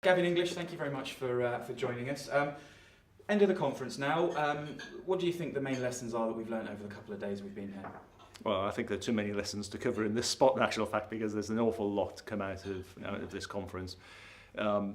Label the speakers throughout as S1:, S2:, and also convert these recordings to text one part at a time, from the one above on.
S1: Gavin English, thank you very much for joining us. End of the conference now. What do you think the main lessons are that we've learned over the couple of days we've been here?
S2: Well, I think there are too many lessons to cover in this spot, in actual fact, because there's an awful lot to come out of this conference.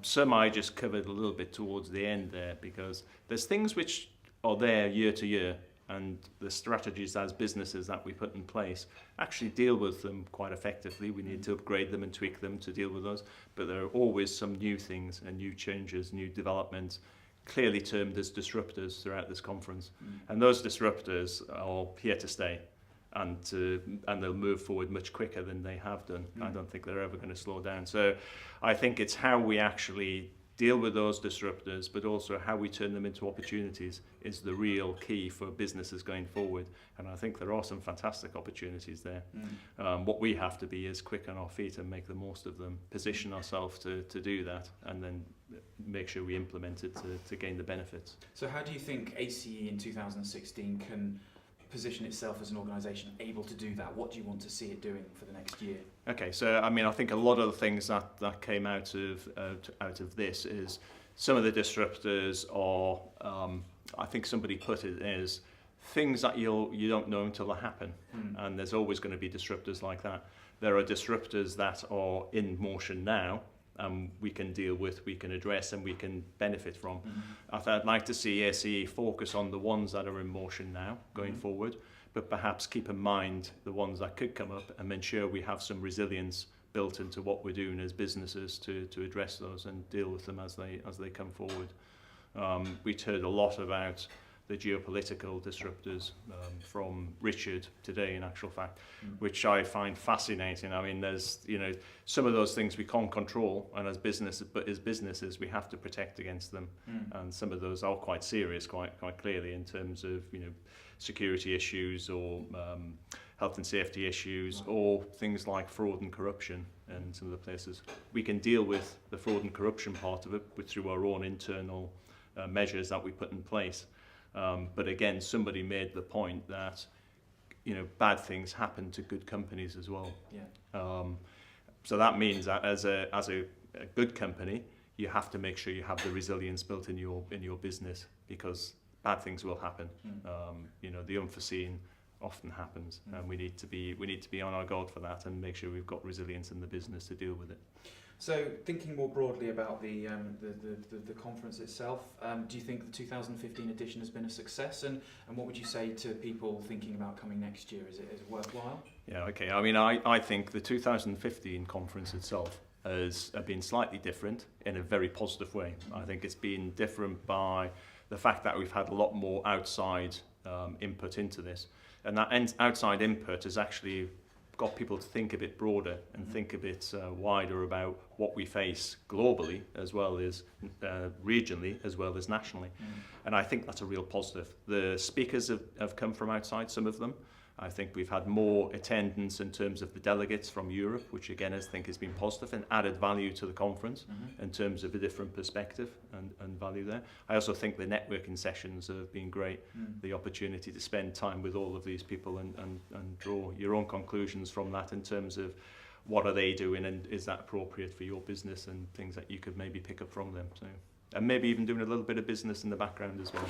S2: Some I just covered a little bit towards the end there, because there's things which are there year to year, and the strategies as businesses that we put in place actually deal with them quite effectively. We need to upgrade them and tweak them to deal with those, but there are always some new things and new changes, new developments, clearly termed as disruptors throughout this conference. And those disruptors are here to stay, and they'll move forward much quicker than they have done. I don't think they're ever going to slow down. So I think it's how we actually deal with those disruptors, but also how we turn them into opportunities is the real key for businesses going forward. And I think there are some fantastic opportunities there. What we have to be is quick on our feet and make the most of them, position ourselves to do that, and then make sure we implement it to gain the benefits.
S1: So how do you think ACE in 2016 can position itself as an organisation able to do that? What do you want to see it doing for the next year?
S2: Okay, so I mean, I think a lot of the things that came out of this is some of the disruptors are, I think somebody put it as things that you don't know until they happen, and there's always going to be disruptors like that. There are disruptors that are in motion now, we can deal with, we can address, and we can benefit from. I'd like to see ACE focus on the ones that are in motion now, going forward, but perhaps keep in mind the ones that could come up and ensure we have some resilience built into what we're doing as businesses to address those and deal with them as they come forward. We've heard a lot about the geopolitical disruptors from Richard today, in actual fact, which I find fascinating. I mean, there's some of those things we can't control, and as businesses we have to protect against them, and some of those are quite serious, quite clearly, in terms of security issues or health and safety issues, or things like fraud and corruption. And some of the places we can deal with the fraud and corruption part of it through our own internal measures that we put in place. But again, somebody made the point that bad things happen to good companies as well. So that means that as a good company, you have to make sure you have the resilience built in your business, because bad things will happen. The unforeseen often happens, and we need to be on our guard for that and make sure we've got resilience in the business to deal with it.
S1: So, thinking more broadly about the conference itself, do you think the 2015 edition has been a success? And what would you say to people thinking about coming next year? Is it worthwhile?
S2: Yeah, okay. I mean, I think the 2015 conference itself has been slightly different in a very positive way. I think it's been different by the fact that we've had a lot more outside input into this. And that outside input has actually got people to think a bit broader and think a bit wider about what we face globally, as well as regionally, as well as nationally. And I think that's a real positive. The speakers have come from outside, some of them. I think we've had more attendance in terms of the delegates from Europe, which again I think has been positive and added value to the conference in terms of a different perspective and value there. I also think the networking sessions have been great, the opportunity to spend time with all of these people and draw your own conclusions from that in terms of what are they doing and is that appropriate for your business, and things that you could maybe pick up from them. So, and maybe even doing a little bit of business in the background as well.